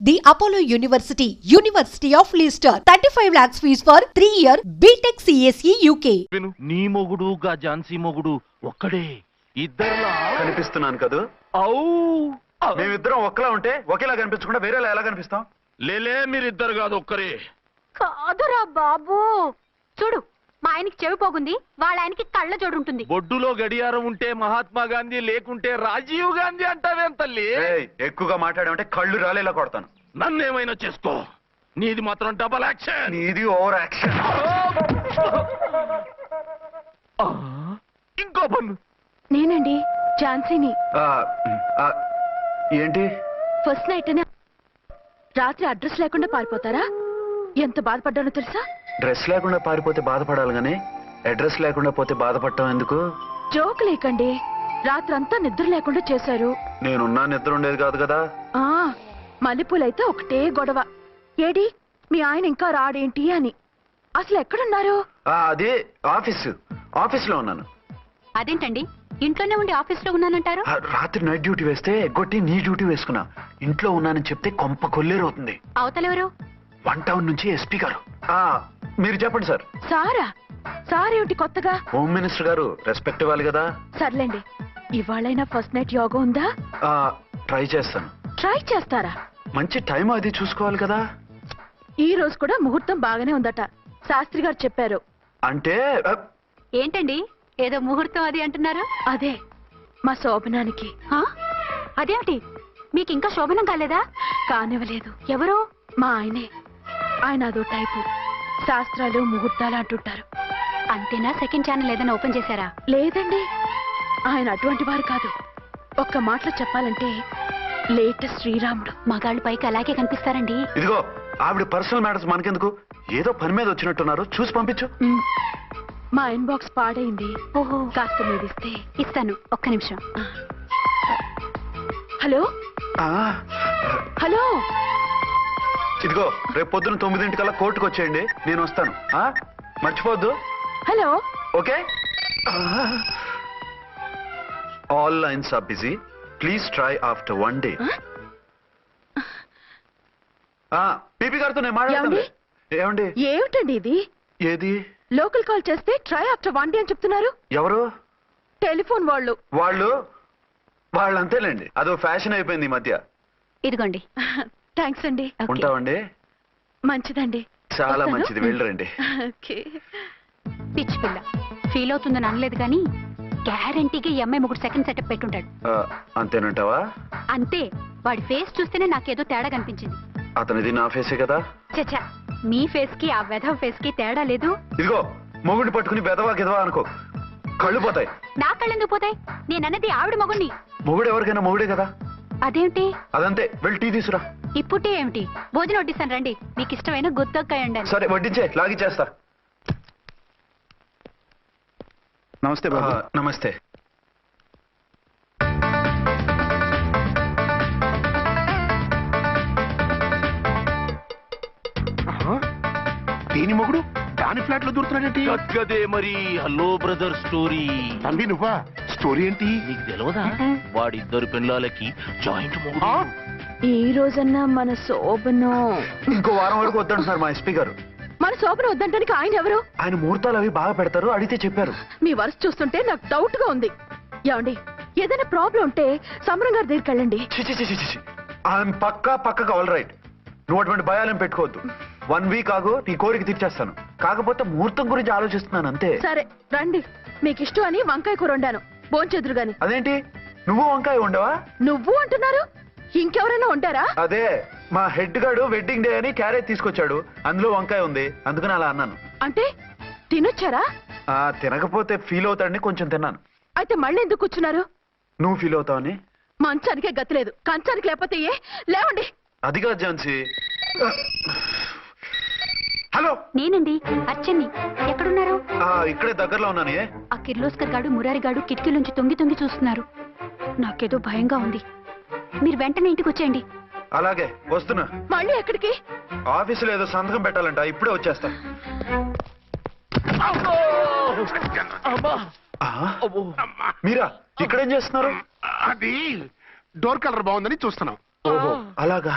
The Apollo University, University of Leicester, 35 lakhs fees for 3-year BTech CSE UK. నీ మొగుడు గా ఝాన్సీ మొగుడు ఒక్కడే ఇద్దరులా కనిపిస్తున్నాను కదా. మేమిద్దరం ఒక్కలా ఉంటే ఒకేలా కనిపించకుండా వేరేలా ఎలా కనిపిస్తాం? లేలే మీరిద్దరు కాదు ఒక్కరే. కాదురా బాబు, చూడు మా ఆయనకి చెవి పోగుంది, వాళ్ళ ఆయనకి కళ్ళ జోడు ఉంటుంది. బొడ్డులో గడియారం ఉంటే మహాత్మా గాంధీ, లేకుంటే రాజీవ్ గాంధీ అంటావేం తల్లి? ఎక్కువగా మాట్లాడామంటే కళ్ళు రాలేలా కొడతాను. నన్నేమైనా చేసుకో, నీది మాత్రం డబల్ యాక్షన్. నీది ఓవర్ యాక్షన్. ఇంకో పన్ను. నేనండి ఝాన్సీని. ఏంటి ఫస్ట్ నైట్ రాత్రి అడ్రస్ లేకుండా పారిపోతారా? ఎంత బాధపడ్డానో తెలుసా? డ్రెస్ లేకుండా పారిపోతే బాధపడాలి గానీ అడ్రస్ లేకుండా పోతే బాధపడటం ఎందుకు? జోక్ లేకండి, రాత్రంతా నిద్ర లేకుండా చేశారు. నేనున్నా నిద్ర ఉండేది కాదు కదా. మల్లెపూలైతే ఒకటే గొడవ. ఏడి మీ ఆయన ఇంకా రాడేంటి అని. అసలు ఎక్కడున్నారు? అది ఆఫీస్లో ఉన్నాను. అదేంటండి ఇంట్లోనే ఉండి ఆఫీస్ లో ఉన్నానంటారు? రాత్రి నైట్ డ్యూటీ వేస్తే ఎగ్గొట్టి నీ డ్యూటీ వేసుకున్నా. ఇంట్లో ఉన్నానని చెప్తే కొంప కొల్లేరవుతుంది. అవతలెవరు? 1 టౌన్ నుంచి ఎస్పీ గారు. మీరు చెప్పండి సార్. సారా? సారేమిటి కొత్తగా? హోమ్ మినిస్టర్ గారు, రెస్పెక్ట్ ఇవ్వాలి కదా. సర్లేండి, ఇవాళైనా ఫస్ట్ నైట్ యోగా ఉందా? ట్రై చేస్తాను. ట్రై చేస్తారా? మంచి టైం అది చూసుకోవాలి కదా. ఈ రోజు కూడా ముహూర్తం బాగానే ఉందట, శాస్త్రి గారు చెప్పారు. అంటే ఏంటండి ఏదో ముహూర్తం అది అంటున్నారు? అదే మా శోభనానికి. అదేమిటి మీకు ఇంకా శోభనం కాలేదా? కానివ్వలేదు. ఎవరు? మా ఆయనే. ఆయన అదో టైపు, శాస్త్రాలు ముహూర్తాలు అంటుంటారు. అంతేనా? సెకండ్ ఛానల్ ఏదైనా ఓపెన్ చేశారా? లేదండి, ఆయన అటువంటి వారు కాదు. ఒక్క మాటలో చెప్పాలంటే లేటెస్ట్ శ్రీరాముడు. మగాళ్ళు పైకి అలాగే కనిపిస్తారండి. ఇదిగో ఆవిడ పర్సనల్ మ్యాటర్స్ మనకెందుకు, ఏదో పని మీద వచ్చినట్టున్నారు, చూసి పంపించు. మా ఇన్బాక్స్ పాడైంది. ఓహో, కాస్త మీరు ఇస్తే. ఇస్తాను, ఒక్క నిమిషం. హలో హలో, ఇదిగో రేపు పొద్దున 9 కోర్టుకు వచ్చేయండి, నేను వస్తాను. మర్చిపోద్దు. Hello. Okay. All lines are busy, please try after 1 day. PP గారితో నేను మాట్లాడండి. ఏమండి? ఏమిటండి ఇది? ఏది? లోకల్ కాల్ చేస్తే ట్రై ఆఫ్టర్ 1 day అని చెప్తున్నారు. ఎవరు? టెలిఫోన్ వాళ్ళు. వాళ్ళు అంతేలేండి, అదో ఫ్యాషన్ అయిపోయింది ఈ మధ్య. ఇదిగోండి. థ్యాంక్స్ అండి. ఉంటామండి. మంచిదండి. చాలా మంచిది, వెళ్ళరండి. పిచ్చి పిల్ల ఫీల్ అవుతుందని అనలేదు కానీ గ్యారంటీగా ఈ అమ్మాయి ముగ్గురు సెకండ్ సెటప్ పెట్టుంటాడు. అంతేనంటావా? అంతే. వాడి ఫేస్ చూస్తేనే నాకేదో తేడా కనిపించింది. అతనిది నా ఫేసే కదా. చచ్చా, మీ ఫేస్ కి ఆ వెధవ ఫేస్ కి తేడా లేదు. ఇదిగో మొగుడిని పట్టుకుని బెదవా గిదవా అనుకో, కళ్ళు పోతాయి. నా కళ్ళు ఎందుకు పోతాయి? నేనన్నది ఆవిడ మొగుడిని. మొగుడు ఎవరికైనా మొగుడే కదా. అదేమిటి? అదంతే, వెళ్ళి టీ తీసురా. ఇప్పుడే ఏమిటి? భోజనం వడ్డిస్తాను రండి, మీకు ఇష్టమైన గుత్తొక్కాయ ఉండాలి. సరే వడ్డించే, లాగిచ్చేస్తా. నమస్తే బాబు. నమస్తే. దీని మొగుడు దాని ఫ్లాట్ లో దూరుతున్నాడేంటి? గదే మరి. Hello brother story. తండ్రి నువ్వా? స్టోరీ ఏంటి? నీకు తెలియదా? వాడిద్దరు పిల్లలకి జాయింట్ మొగుడు. ఈ రోజన్నా మన శోభనం. ఇంకో వారం వరకు వద్దంటున్నారు మా ఎస్పీ గారు. మన శోభనం వద్దంటానికి ఆయన ఎవరు? ఆయన ముహూర్తాలు అవి బాగా పెడతారు, అడిగితే చెప్పారు. మీ వరుస చూస్తుంటే నాకు డౌట్ గా ఉంది. ఏమండి, ఏదైనా ప్రాబ్లం ఉంటే సమరం గారి దగ్గరికి వెళ్ళండి. ఆయన పక్కగా ఆల్ రైట్. నువ్వు అటువంటి భయాలను పెట్టుకోవద్దు. 1 week ఆగు, నీ కోరిక తీర్చేస్తాను. కాకపోతే ముహూర్తం గురించి ఆలోచిస్తున్నాను అంతే. సరే రండి, మీకు ఇష్టం అని వంకాయ కూర వండాను, భోంచెదురు గాని. అదేంటి నువ్వు వంకాయ ఉండవా? నువ్వు అంటున్నారు, ఇంకెవరైనా ఉంటారా? అదే మా హెడ్ గాడు వెడ్డింగ్ డే అని క్యారేజ్ తీసుకొచ్చాడు, అందులో వంకాయ ఉంది, అందుకని అలా అన్నాను. అంటే తినొచ్చారా? తినకపోతే ఫీల్ అవుతాడని కొంచెం తిన్నాను. అయితే మళ్ళీ ఎందుకు కూర్చున్నారు? నువ్వు ఫీల్ అవుతావని. మంచానికే గతి లేదు, కంచానికి లేకపోతే లేవండి. అదిగా ఝాన్సీ. హలో, నేనండి అచ్చన్ని. ఎక్కడున్నారు? ఇక్కడే దగ్గరలో ఉన్నాను. ఆ కిర్లోస్కర్ గాడు మురారి గాడు కిటికీలోంచి తొంగి చూస్తున్నారు. నాకేదో భయంగా ఉంది, మీరు వెంటనే ఇంటికి వచ్చేయండి. అలాగే వస్తున్నా. మళ్ళీ ఎక్కడికి? ఆఫీసులో ఏదో సంతకం పెట్టాలంట, ఇప్పుడే వచ్చేస్తా. మీరా ఇక్కడేం చేస్తున్నారు? అది డోర్ కలర్ బాగుందని చూస్తున్నాం. ఓహో అలాగా.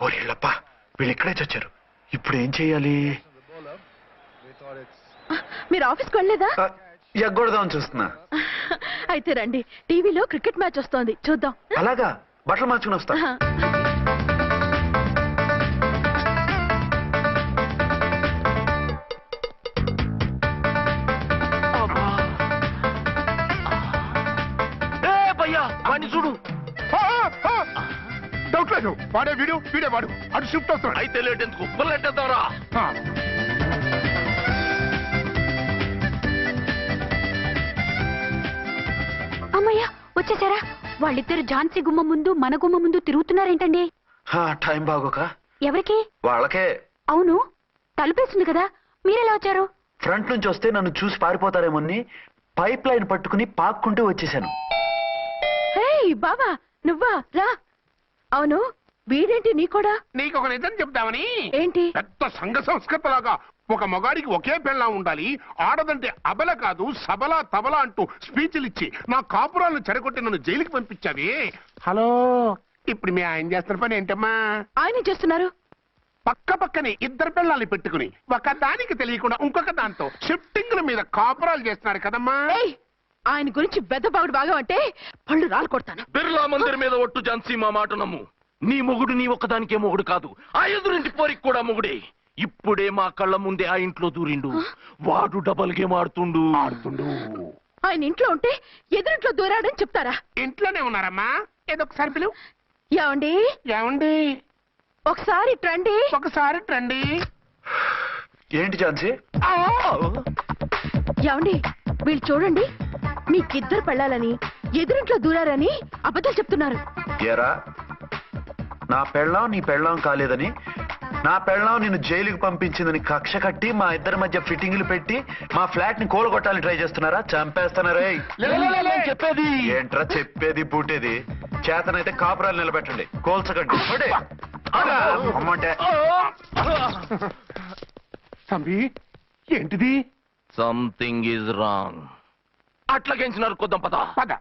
ఓరేళ్ళప్ప వీళ్ళు ఇక్కడే చచ్చారు. ఇప్పుడు ఏం చెయ్యాలి? మీరు ఆఫీస్కి వెళ్ళలేదా? ఎగ్గొడదామని చూస్తున్నా. అయితే రండి, టీవీలో క్రికెట్ మ్యాచ్ వస్తోంది, చూద్దాం. అలాగా, బట్టలు మార్చుకుని వస్తా. భయ్యా వాడిని చూడు. డౌట్ లేదు, వాడే వీడియో వాడు అటు షిఫ్ట్ వస్తాడు. అయితే లేట్ ఎందుకు, బుల్లెట్టేద్దాంరా. అమ్మయ్యా, వచ్చేసారా? వాళ్ళిద్దరు ఝాన్సీ గుమ్మ ముందు మన గుమ్మ ముందు తిరుగుతున్నారేంటండి? టైం బాగోక ఎవరికి? వాళ్ళకే. అవును, తలుపేసింది కదా, మీరెలా వచ్చారు? ఫ్రంట్ నుంచి వస్తే నన్ను చూసి పారిపోతారేమోని పైప్ లైన్ పట్టుకుని పాక్కుంటూ వచ్చేసాను. హే బాబా, నువ్వా? రా. అవును, వీడేంటి నీ కూడా? నీకు ఒక నిజం చెప్తామని. ఏంటి? పెద్ద సంఘ సంస్కృతలాగా ఒక మగాడికి ఒకే పెళ్ళం ఉండాలి, ఆడదంటే అబల కాదు సబలా తబలా అంటూ స్పీచ్లు ఇచ్చి నా కాపురాలను చెడగొట్టి నన్ను జైలుకి పంపించావి. హలో, ఇప్పుడు మీ ఆయన చేస్తున్న పని ఏంటమ్మా? ఆయన చేస్తున్నారు. పక్క పక్కనే ఇద్దరు పిల్లల్ని పెట్టుకుని ఒక దానికి తెలియకుండా ఇంకొక దాంతో షిఫ్టింగ్ల మీద కాపురాలు చేస్తున్నారు కదమ్మా. ఏయ్, ఆయన గురించి బెద్దబాగుడు బాగా అంటే పళ్ళు రాలు కొడతాను. బిర్లా మందిర్ మీద ఒట్టు ఝాన్సీ, మా మాట నమ్ము. నీ మొగుడు నీ ఒక్కదానికే మొగుడు కాదు, ఆ ఎదురింటి పోరికి కూడా మొగుడే. ఇప్పుడే మా కళ్ళ ముందే ఆ ఇంట్లో దూరిండు. వాడు డబల్ గేమ్ ఆడుతుండు. ఆయన ఇంట్లో ఉంటే ఎదురింట్లో దూరాడని చెప్తారా? ఇంట్లోనే ఉన్నారమ్మా, ఏదో ఒకసారి పిలువు. ఏమండి? ఏమండి, ఒకసారి ట్రండి. ఒకసారి రండి. ఏంటి ఝాన్సీ? ఏమండి, వీళ్ళు చూడండి, మీకిద్దరు పెళ్ళాలని ఎదురింట్లో దూరారని అబద్ధాలు చెప్తున్నారు. ఏరా, నా పెళ్ళాం నీ పెళ్ళాం కాలేదని, నా పెళ్ళాం నిన్ను జైలుకి పంపించిందని కక్ష కట్టి మా ఇద్దరి మధ్య ఫిట్టింగ్లు పెట్టి మా ఫ్లాట్ ని కూలగొట్టాలని ట్రై చేస్తున్నారా? చంపేస్తున్నారా? చెప్పేది ఏంట్రా చెప్పేది పూటేది? చేతనైతే కాపురాలు నిలబెట్టండి, కోల్చకండి. అమ్మంటే తమ్మి, ఏంటిది? Something is wrong. అట్లాగేంచినారు కొద్దాం పద. పద.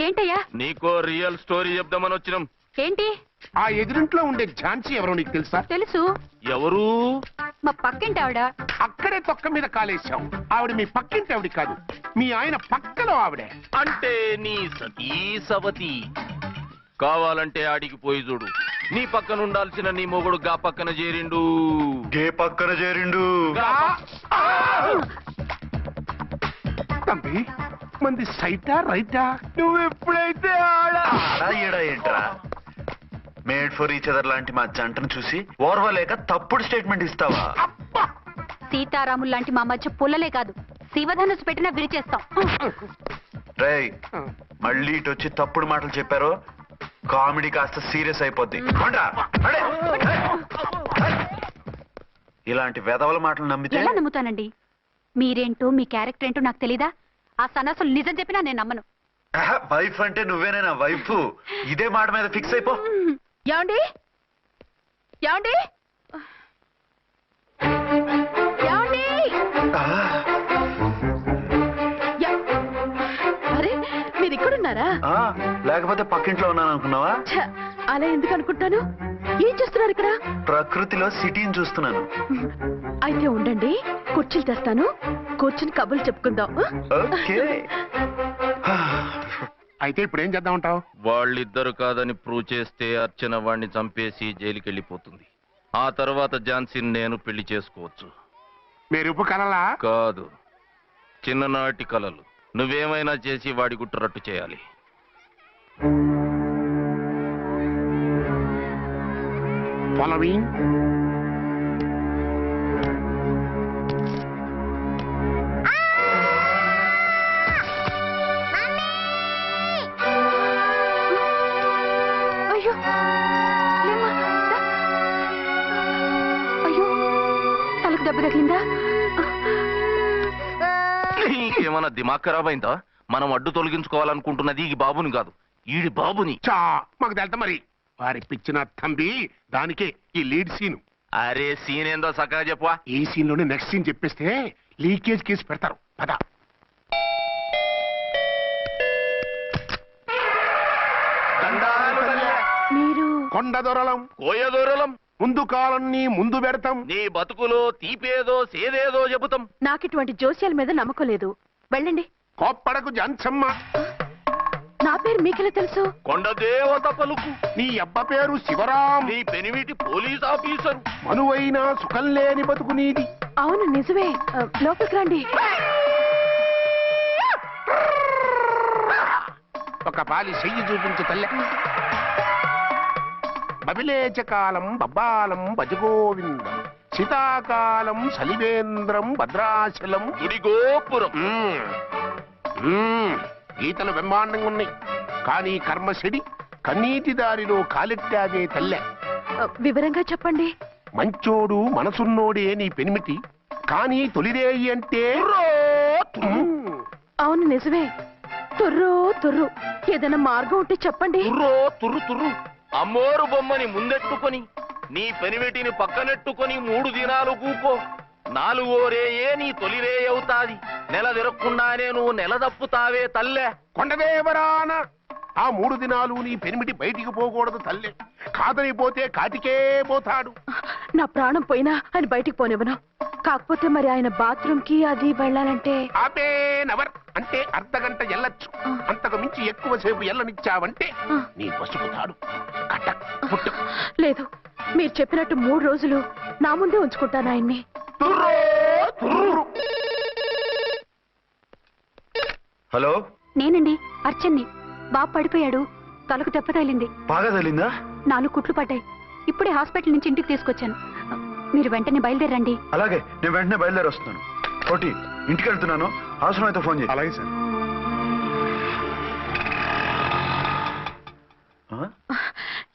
ఏంటయ్యా? నీకో రియల్ స్టోరీ చెప్దామని వచ్చినాం. ఏంటి? ఆ ఎదురింట్లో ఉండే ఝాన్సీ ఎవరో నీకు తెలుసా? తెలుసు, ఎవరు? మా పక్కింటి ఆవిడ. అక్కడే తొక్క మీద కాలేశావు. ఆవిడ మీ పక్కింటి ఆవిడ కాదు, మీ ఆయన పక్కలో ఆవిడే. అంటే నీ సతీ సవతి. కావాలంటే ఆడికి పోయి చూడు, నీ పక్కన ఉండాల్సిన నీ మొగుడు గా పక్కన చేరిండు. గే పక్కన చేరిండు. తమ్మి, మంది సైటా రైటా? నువ్వు ఎప్పుడైతే ఆడా ఈడా ఏంట్రా? మేడ్ ఫర్ ఈచ్ అదర్ లాంటి మా జంటను చూసి ఓర్వలేక తప్పుడు స్టేట్మెంట్ ఇస్తావా? సీతారాములు లాంటి మా మధ్య పుల్లలే కాదు, శివధనుసు పెట్టినా విరిచేస్తాం. రేయ్, మళ్ళీ ఇటు వచ్చి తప్పుడు మాటలు చెప్పారో కామెడీ కాస్త సీరియస్ అయిపోద్ది. కొండ్రా, అడే. ఇలాంటి వెధవల మాటలు నమ్మితే ఎలా నమ్ముతానండి? మీరేంటో మీ క్యారెక్టర్ ఏంటో నాకు తెలీదా? ఆ సన్నాసులు నిజం చెప్పినా నేను నమ్మను. వైఫ్ అంటే నువ్వేనా వైఫ్? ఇదే మాట మీద ఫిక్స్ అయిపో. ఏమండి? ఏమండి? ఏమండి? అరే, మీరు ఇక్కడున్నారా? లేకపోతే పక్కింట్లో ఉన్నాను అనుకున్నావా? ఛ, అలా ఎందుకు అనుకుంటాను? ఏం చేస్తున్నారు ఇక్కడ? ప్రకృతిలో సిటీని చూస్తున్నాను. అయితే ఉండండి, కుర్చీలు తెస్తాను, కూర్చుని కబుర్లు చెప్పుకుందాం. ఓకే. అయితే ఇప్పుడు ఏం చేద్దాం అంటావు? వాళ్ళిద్దరు కాదని ప్రూవ్ చేస్తే అర్చన వాణ్ణి చంపేసి జైలుకి వెళ్ళిపోతుంది. ఆ తర్వాత ఝాన్సీని నేను పెళ్లి చేసుకోవచ్చు. మీరు ఉప్పు కలలా? కాదు, చిన్ననాటి కలలు. నువ్వేమైనా చేసి వాడి గుట్టు రట్టు చేయాలి. ఫాలోయింగ్. అయ్యో, లేమ్మా, రా. అయ్యో, తలకు దెబ్బ తగిలిందా? నీకేమన్నా దిమాగ్ ఖరాబ్ అయిందా? మనం అడ్డు తొలగించుకోవాలనుకుంటున్నది ఈ బాబుని కాదు, ఈడి బాబుని. చా, మాకు తెలుతా మరి. వారి పిచ్చిన తంబి, దానికే ఈ లీడ్ సీన్. అరే సీన్ ఏందో సక్కగా చెప్పవా? ఈ సీన్ లోనే నెక్స్ట్ సీన్ చెప్పేస్తే లీకేజ్ కేసు పెడతారు. పద. కొండ దొరలం కోయదూరలం ముందు కాలాన్ని ముందు పెడతాం. నీ బతుకులో తీపేదో సేదేదో చెబుతాం. నాకు ఇటువంటి జోస్యాల మీద నమ్మకం లేదు. వెళ్ళండి. కోప్పడకు జాన్సమ్మ. నా పేరు మీకెలా తెలుసు? కొండ దేవత పలుకు. నీ అబ్బ పేరు శివరాం. నీ పెనిమిటి పోలీస్ ఆఫీసరు. మనువైన సుఖం లేని బతుకు నీది. అవును నిజమే. లోపలికి రండి. ఒక పాలి చెయ్యి చూపించు తల్లె. బబిలేచకాలం బబ్బాలం భజగోవిందం శీతాకాలం సలివేంద్రం భద్రాచలం గుడిగోపురం. గీతలు బ్రహ్మాండంగా ఉన్నాయి, కానీ కర్మశడి కన్నీటి దారిలో కాలెట్టావే తల్లె. వివరంగా చెప్పండి. మంచోడు మనసున్నోడే నీ పెనిమిటి, కానీ తొలిరేయి అంటే అవును నిజమే. తుర్రు తుర్రు. ఏదైనా మార్గం ఉంటే చెప్పండి. తుర్రో తుర్రు తుర్రు. అమ్మోరు బొమ్మని ముందెట్టుకొని నీ పెనిమిటిని పక్కనెట్టుకొని 3 దినాలు కూకో. 4వ రేయే నీ తొలి రే అవుతాది. నెల తిరగకుండానే నువ్వు నెల తప్పుతావే తల్లే. కొండదేవరాన ఆ 3 దినాలు నీ పెనిమిటి బయటికి పోకూడదు తల్లే. కాదని పోతే కాటికే పోతాడు. నా ప్రాణం పోయినా ఆయన బయటికి పోనివ్వను. కాకపోతే మరి ఆయన బాత్రూమ్ కి అది వెళ్ళాలంటే ఆపేనవర్ అంటే అర్ధగంట ఎల్లొచ్చు. అంతకు మించి ఎక్కువసేపు ఎల్లనిచ్చావంటే నీ పసుపుతాడు కటక్ పుట్టక్. లేదు, మీరు చెప్పినట్టు 3 రోజులు నా ముందే ఉంచుకుంటాను ఆయన్ని. తుర్రో తుర్రు. హలో, నేనండి, అర్చన్ని. బాబు పడిపోయాడు. తలకు దెబ్బ తగిలింది. బాగా తగిలిందా? 4 కుట్లు పడ్డాయి. ఇప్పుడే హాస్పిటల్ నుంచి ఇంటికి తీసుకొచ్చాను. మీరు వెంటనే బయలుదేరండి. అలాగే, నేను వెంటనే బయలుదేరి వస్తున్నాను. కోటి, ఇంటికి వెళ్తున్నాను. అవసరమైతే ఫోన్ చేయి. అలాగే సార్.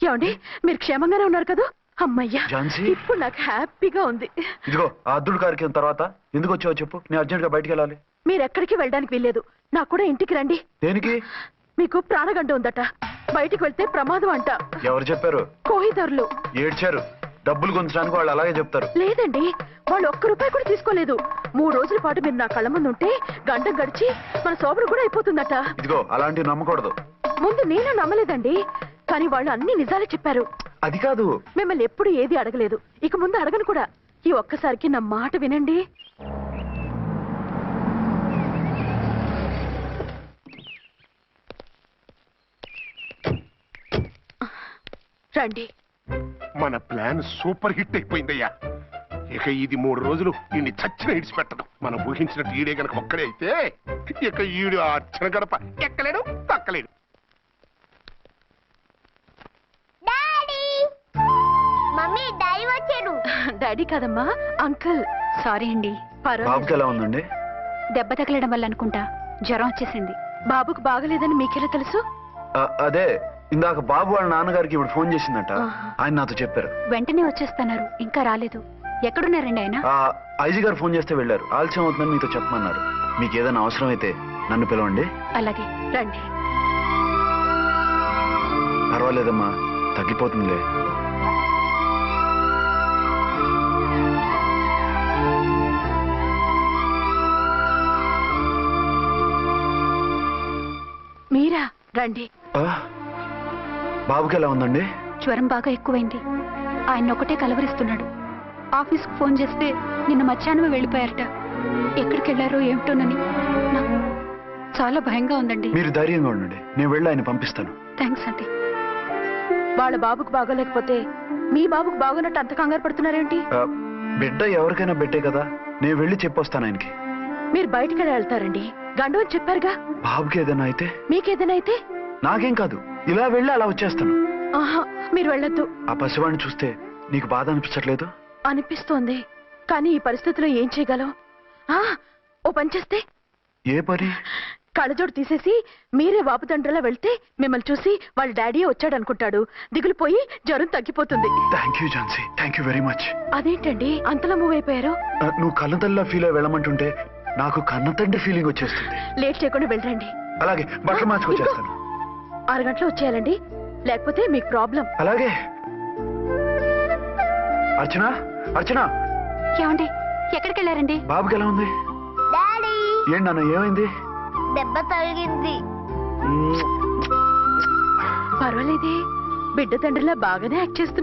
ఏమండి, మీరు క్షేమంగానే ఉన్నారు కదా? అమ్మయ్యా, ఝాన్సీ? ఇప్పుడు నాకు హ్యాపీగా ఉంది. ఇదిగో ఆ అద్దుడు కార్యక్రమం తర్వాత ఎందుకు వచ్చావో చెప్పు. నేను అర్జెంట్ గా బయటికి వెళ్ళాలి. మీరు ఎక్కడికి వెళ్ళడానికి వీల్లేదు. నాకు కూడా ఇంటికి రండి. దేనికి? మీకు ప్రాణగంట ఉందట. బయటికి వెళ్తే ప్రమాదం అంట. ఎవరు చెప్పారు? కోహిదర్లు ఏడ్చారు. డబ్బులు గుంచడానికి వాళ్ళు అలాగే చెప్తారు. లేదండి, వాళ్ళు 1 రూపాయి కూడా తీసుకోలేదు. 3 రోజుల పాటు మీరు నా కళ్ళ ముందు ఉంటే గంట గడిచి మన సోబరు కూడా అయిపోతుందట. ఇదిగో అలాంటివి నమ్మకూడదు. ముందు నేను నమ్మలేదండి, కానీ వాళ్ళు అన్ని నిజాలే చెప్పారు. అది కాదు. మిమ్మల్ని ఎప్పుడు ఏది అడగలేదు, ఇక ముందు అడగను కూడా. ఈ ఒక్కసారికి నా మాట వినండి. రండి. మన ప్లాన్ సూపర్ హిట్ అయిపోయిందయ్యా. ఇక ఇది 3 రోజులు ఈయన్ని చచ్చిన ఇడిచిపెట్టడం. మనం ఊహించినట్టు ఈడే గనక ఒక్కడే అయితే ఇక ఈడు ఆ అర్చన గడప ఎక్కలేడు తక్కలేడు. మమ్మీ డాడీ వచ్చాడు. డాడీ కాదమ్మా, అంకుల్. సారీ అండి. బాబుకి ఎలా ఉందండి? దెబ్బ తగలడం వల్ల అనుకుంటా జ్వరం వచ్చేసింది. బాబుకు బాగలేదని మీకెలా తెలుసు? అదే ఇందాక బాబు వాళ్ళ నాన్నగారికి ఇప్పుడు ఫోన్ చేసిందట. ఆయన నాతో చెప్పారు. వెంటనే వచ్చేస్తున్నారు. ఇంకా రాలేదు. ఎక్కడున్నారండి ఆయన? ఐజీ గారు ఫోన్ చేస్తే వెళ్ళారు. ఆలస్యం అవుతుందని మీతో చెప్పమన్నారు. మీకు ఏదైనా అవసరం అయితే నన్ను పిలవండి. అలాగే, రండి. పర్వాలేదమ్మా, తగ్గిపోతుందిలే. మీరా? రండి. బాబుకి ఎలా ఉందండి? జ్వరం బాగా ఎక్కువైంది. ఆయన ఒకటే కలవరిస్తున్నాడు. ఆఫీస్కు ఫోన్ చేస్తే నిన్న మధ్యాహ్నమే వెళ్ళిపోయారట. ఎక్కడికి వెళ్ళారో ఏమిటోనని నాకు చాలా భయంగా ఉందండి. మీరు ధైర్యంగా ఉండండి, నేను వెళ్ళి ఆయన పంపిస్తాను. థ్యాంక్స్ అండి. వాళ్ళ బాబుకు బాగోలేకపోతే మీ బాబుకు బాగోనట్టు అంత కంగారు పడుతున్నారేంటి? బిడ్డ ఎవరికైనా బిడ్డే కదా, నేను వెళ్ళి చెప్పొస్తాను ఆయనకి. మీరు బయటికి వెళ్తారండి. గండు అని చెప్పారుగా. బాబుకి ఏదైనా అయితే? మీకేదైనా అయితే? నాకేం కాదు, ఇలా వెళ్ళి అలా వచ్చేస్తాను. ఆహా, మీరు వెళ్ళొద్దు. ఆ పసివాడిని చూస్తే నీకు బాధ అనిపించట్లేదు? అనిపిస్తోంది, కానీ ఈ పరిస్థితిలో ఏం చేయగలం? ఓ పని చేస్తే? ఏ పని? కళ్ళజోడు తీసేసి మీరే వాపుతండ్రిలా వెళ్తే మిమ్మల్ని చూసి వాళ్ళ డాడీ వచ్చాడు అనుకుంటాడు. దిగులు పోయి జ్వరం తగ్గిపోతుంది. Thank you Jhansi, thank you very much. అదేంటండి అంతలా మూవ్ అయిపోయారు? నువ్వు కన్నతల్లిలా ఫీల్ అయి వెళ్ళమంటుంటే నాకు కన్నతండ్రి ఫీలింగ్ వచ్చేస్తుంది. లేట్ చేయకుండా వెళ్ళండి. అలాగే, బట్టలు మార్చుకొచ్చేస్తాను. 6 గంటలు వచ్చేయాలండి, లేకపోతే మీకు ప్రాబ్లం. అలాగే. అర్చన, అర్చన. ఏమండి, ఎక్కడికి వెళ్ళారండి? బాబుకి ఎలా ఉంది? డాడీ ఏంటి నాన్న, ఏమైంది? దెబ్బ తగిలింది. పర్వాలేదే, బిడ్డ తండ్రిలా బాగానే యాక్ట్ చేస్తున్నారు.